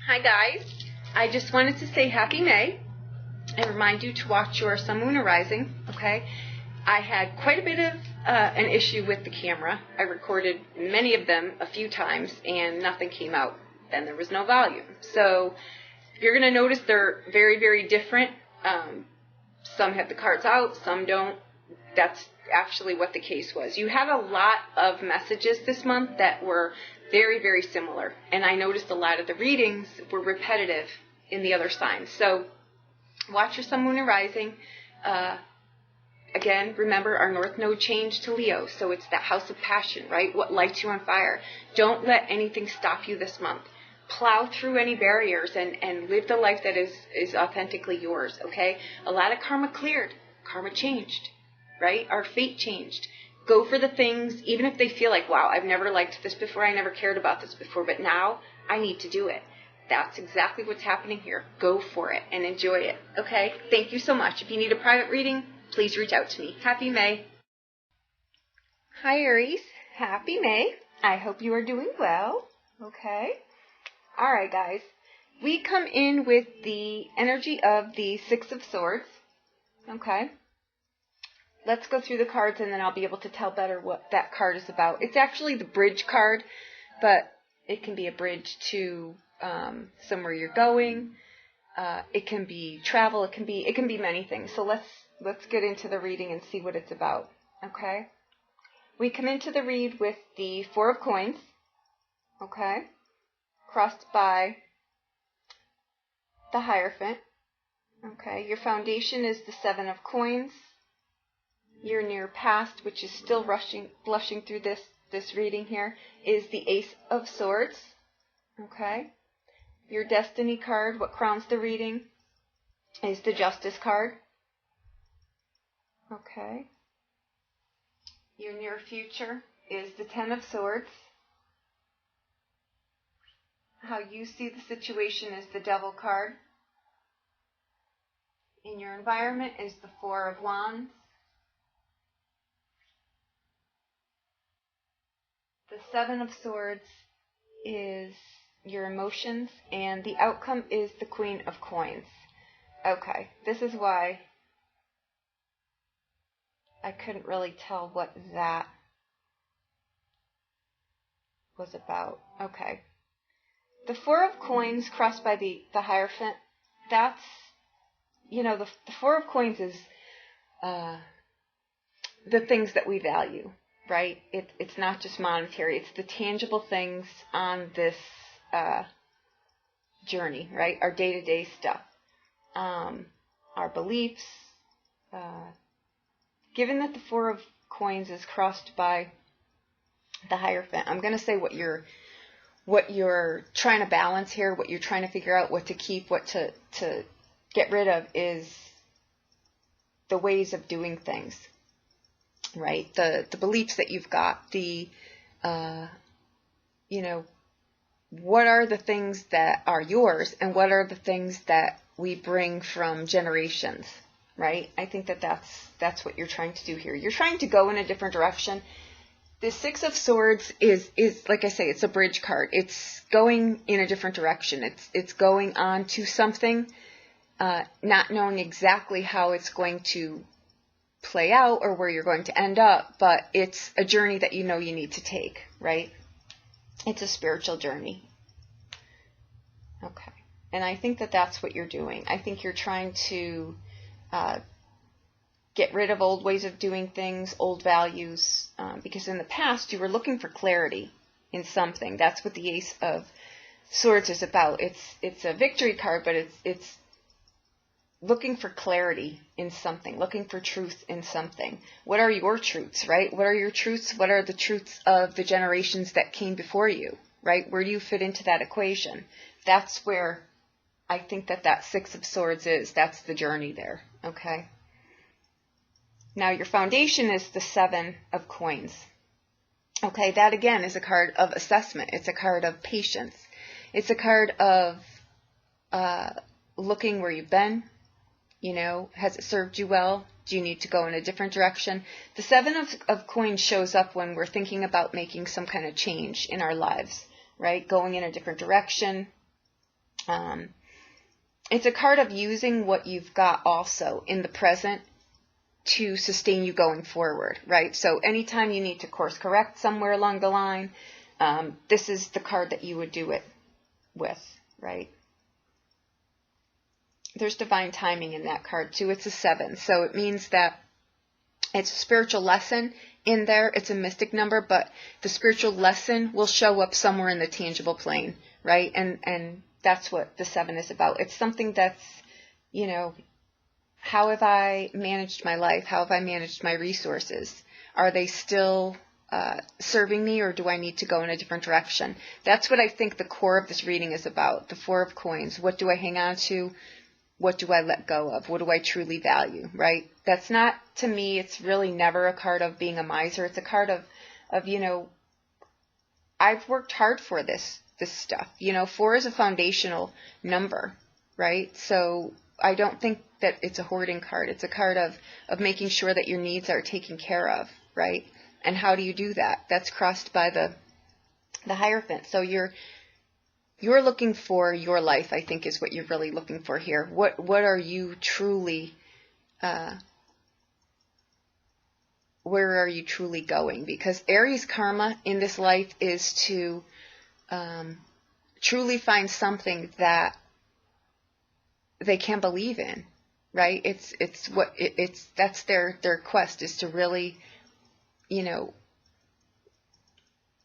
Hi guys, I just wanted to say happy May and remind you to watch your sun, moon, or rising, okay? I had quite a bit of an issue with the camera. I recorded many of them a few times and nothing came out. Then there was no volume. So you're going to notice they're very, very different. Some have the cards out, some don't. That's actually what the case was. You had a lot of messages this month that were very, very similar. And I noticed a lot of the readings were repetitive in the other signs. So watch your sun, moon, and rising. Again, remember our North Node changed to Leo. So it's that house of passion, right? What lights you on fire. Don't let anything stop you this month. Plow through any barriers and live the life that is authentically yours, okay? A lot of karma cleared. Karma changed, right? Our fate changed. Go for the things, even if they feel like, wow, I've never liked this before, I never cared about this before, but now I need to do it. That's exactly what's happening here. Go for it and enjoy it, okay? Thank you so much. If you need a private reading, please reach out to me. Happy May. Hi, Aries. Happy May. I hope you are doing well, okay? All right, guys. We come in with the energy of the Six of Swords, okay? Let's go through the cards and then I'll be able to tell better what that card is about. It's actually the bridge card, but it can be a bridge to somewhere you're going. It can be travel. It can be many things. So let's get into the reading and see what it's about. Okay. We come into the read with the Four of Coins. Okay. Crossed by the Hierophant. Okay. Your foundation is the Seven of Coins. Your near past, which is still blushing through this reading here, is the Ace of Swords. Okay. Your destiny card, what crowns the reading, is the Justice card. Okay. Your near future is the Ten of Swords. How you see the situation is the Devil card. In your environment is the Four of Wands. The Seven of Swords is your emotions, and the outcome is the Queen of Coins. Okay, this is why I couldn't really tell what that was about. Okay. The Four of Coins crossed by the Hierophant, that's, the Four of Coins is the things that we value. Right? It's not just monetary. It's the tangible things on this journey, right? Our day-to-day stuff. Our beliefs. Given that the Four of Coins is crossed by the Hierophant, I'm going to say what you're trying to balance here, what you're trying to figure out, what to keep, what to get rid of is the ways of doing things. Right, the beliefs that you've got, what are the things that are yours and what are the things that we bring from generations, right? I think that's what you're trying to do here. You're trying to go in a different direction. The Six of Swords is like I say, it's a bridge card. It's going in a different direction. It's going on to something, not knowing exactly how it's going to play out or where you're going to end up, but it's a journey that you need to take, right? It's a spiritual journey. Okay. And I think that's what you're doing. I think you're trying to get rid of old ways of doing things, old values, because in the past you were looking for clarity in something. That's what the Ace of Swords is about. It's a victory card, but it's looking for clarity in something, looking for truth in something. What are your truths, right? What are your truths? What are the truths of the generations that came before you, right? Where do you fit into that equation? That's where I think that Six of Swords is. That's the journey there, okay? Now your foundation is the Seven of Coins. Okay, that again is a card of assessment. It's a card of patience. It's a card of looking where you've been. Has it served you well? Do you need to go in a different direction? The Seven of Coins shows up when we're thinking about making some kind of change in our lives, right? Going in a different direction, It's a card of using what you've got also in the present to sustain you going forward, right? So anytime you need to course correct somewhere along the line, this is the card that you would do it with, right? There's divine timing in that card too. It's a 7. So it means that it's a spiritual lesson in there. It's a mystic number, but the spiritual lesson will show up somewhere in the tangible plane, right? And that's what the 7 is about. It's something that's, you know, how have I managed my life? How have I managed my resources? Are they still serving me, or do I need to go in a different direction? That's what I think the core of this reading is about. The 4 of Coins. What do I hang on to? What do I let go of? What do I truly value, right? That's not, to me, it's really never a card of being a miser. It's a card of you know, I've worked hard for this stuff. You know, 4 is a foundational number, right? So I don't think that it's a hoarding card. It's a card of making sure that your needs are taken care of, right? And how do you do that? That's crossed by the Hierophant. So you're looking for your life, I think, is what you're really looking for here. What are you truly, where are you truly going? Because Aries karma in this life is to truly find something that they can believe in, right? That's their quest, is to really, you know,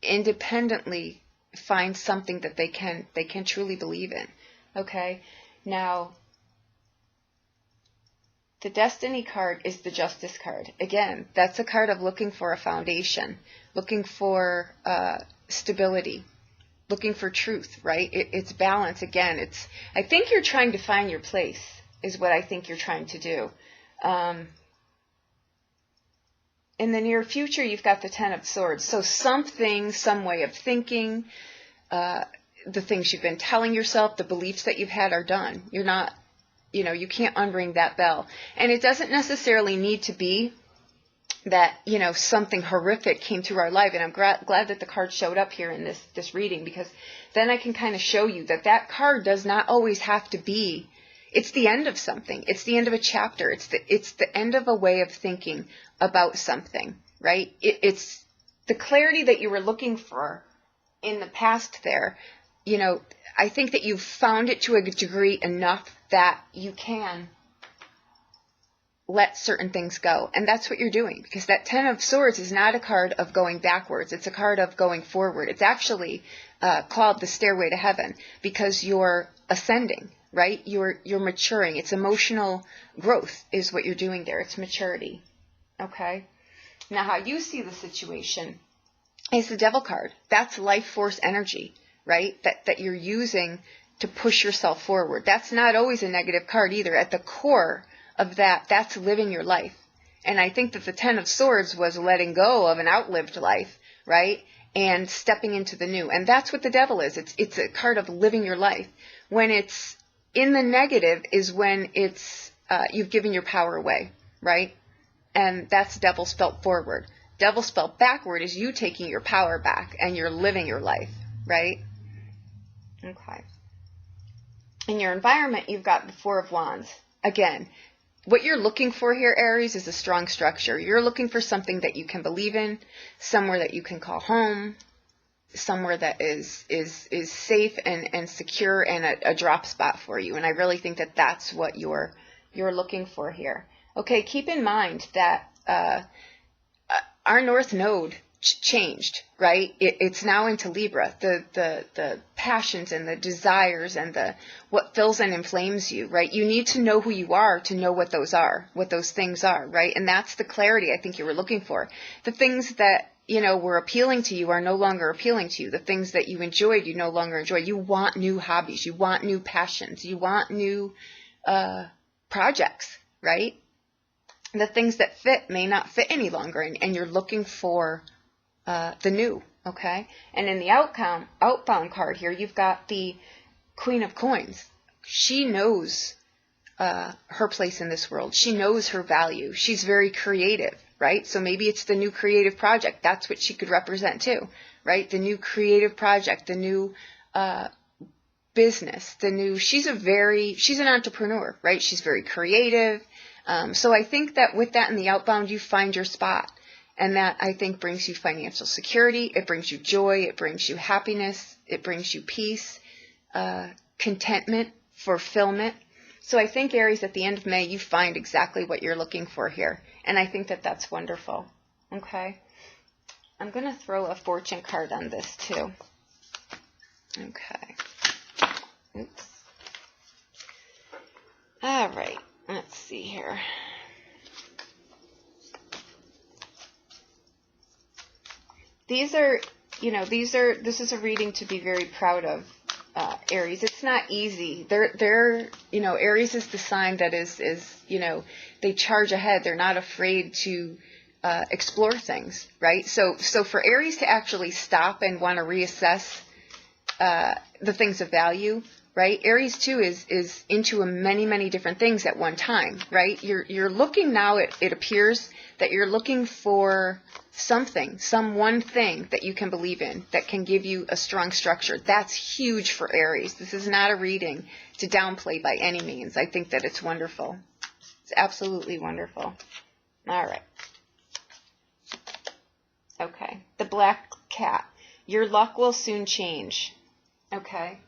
independently find something that they can truly believe in. Okay, now the Destiny card is the Justice card. Again, that's a card of looking for a foundation, looking for stability, looking for truth, right? It's balance. Again, I think you're trying to find your place, is what I think you're trying to do. In the near future, you've got the 10 of Swords. So something, some way of thinking, the things you've been telling yourself, the beliefs that you've had are done. You're not, you know, you can't unring that bell. And it doesn't necessarily need to be that, you know, something horrific came through our life. And I'm glad that the card showed up here in this reading, because then I can kind of show you that card does not always have to be, it's the end of something. It's the end of a chapter. It's the end of a way of thinking about something, right? It's the clarity that you were looking for in the past there. You know, I think that you've found it to a degree enough that you can let certain things go. And that's what you're doing, because that 10 of Swords is not a card of going backwards. It's a card of going forward. It's actually called the Stairway to Heaven, because you're ascending, right? You're maturing. It's emotional growth is what you're doing there. It's maturity. Okay. Now, how you see the situation is the Devil card. That's life force energy, right? That you're using to push yourself forward. That's not always a negative card either. At the core of that's living your life. And I think that the 10 of Swords was letting go of an outlived life, right? And stepping into the new. And that's what the Devil is. It's a card of living your life. When it's in the negative is when it's you've given your power away, right? And that's Devil spelt forward. Devil spelt backward is you taking your power back and you're living your life, right? Okay. In your environment, you've got the 4 of Wands. Again, what you're looking for here, Aries, is a strong structure. You're looking for something that you can believe in, somewhere that you can call home, somewhere that is safe and secure and a drop spot for you. And I really think that that's what you're looking for here. Okay, keep in mind that our North Node changed, right? It's now into Libra. The passions and the desires and what fills and inflames you, right? You need to know who you are to know what those are, what those things are, right? And that's the clarity I think you were looking for. The things that, you know, were appealing to you are no longer appealing to you. The things that you enjoyed, you no longer enjoy. You want new hobbies. You want new passions. You want new projects, right? The things that fit may not fit any longer, and you're looking for the new, okay? And in the outbound card here, you've got the Queen of Coins. She knows her place in this world. She knows her value. She's very creative, right? So maybe it's the new creative project. That's what she could represent too, right? The new creative project, the new business, she's an entrepreneur, right? She's very creative. So I think that with that in the outbound, you find your spot. And that, I think, brings you financial security. It brings you joy. It brings you happiness. It brings you peace, contentment, fulfillment. So I think, Aries, at the end of May, you find exactly what you're looking for here. And I think that that's wonderful. Okay? I'm going to throw a fortune card on this, too. Okay. Oops. All right. Let's see here. This is a reading to be very proud of, Aries. It's not easy. Aries is the sign that is, they charge ahead. They're not afraid to explore things, right? So for Aries to actually stop and want to reassess the things of value, right? Aries too is into many, many different things at one time, right? You're looking now, it appears that you're looking for some one thing that you can believe in, that can give you a strong structure. That's huge for Aries. This is not a reading to downplay by any means. I think that it's wonderful. It's absolutely wonderful. All right. Okay. The black cat. Your luck will soon change. Okay.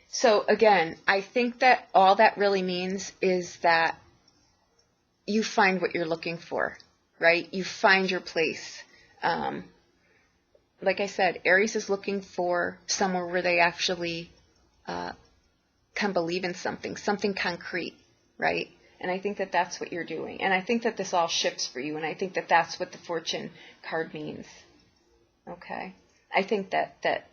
So again, I think that all that really means is that you find what you're looking for, right? You find your place. Like I said, Aries is looking for somewhere where they actually can believe in something concrete, right? And I think that that's what you're doing. And I think that this all shifts for you. And I think that that's what the fortune card means. Okay. I think that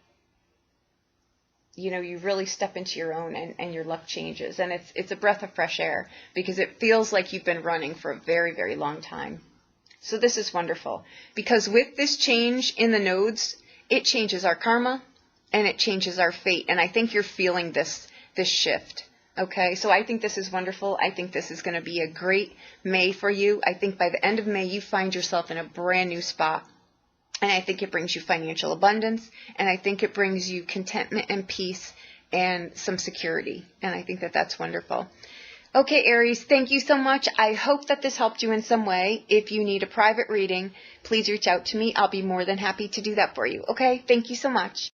you really step into your own and your luck changes. And it's a breath of fresh air because it feels like you've been running for a very, very long time. So this is wonderful because with this change in the nodes, it changes our karma and it changes our fate. And I think you're feeling this shift. Okay, so I think this is wonderful. I think this is going to be a great May for you. I think by the end of May, you find yourself in a brand new spot. And I think it brings you financial abundance. And I think it brings you contentment and peace and some security. And I think that that's wonderful. Okay, Aries, thank you so much. I hope that this helped you in some way. If you need a private reading, please reach out to me. I'll be more than happy to do that for you. Okay, thank you so much.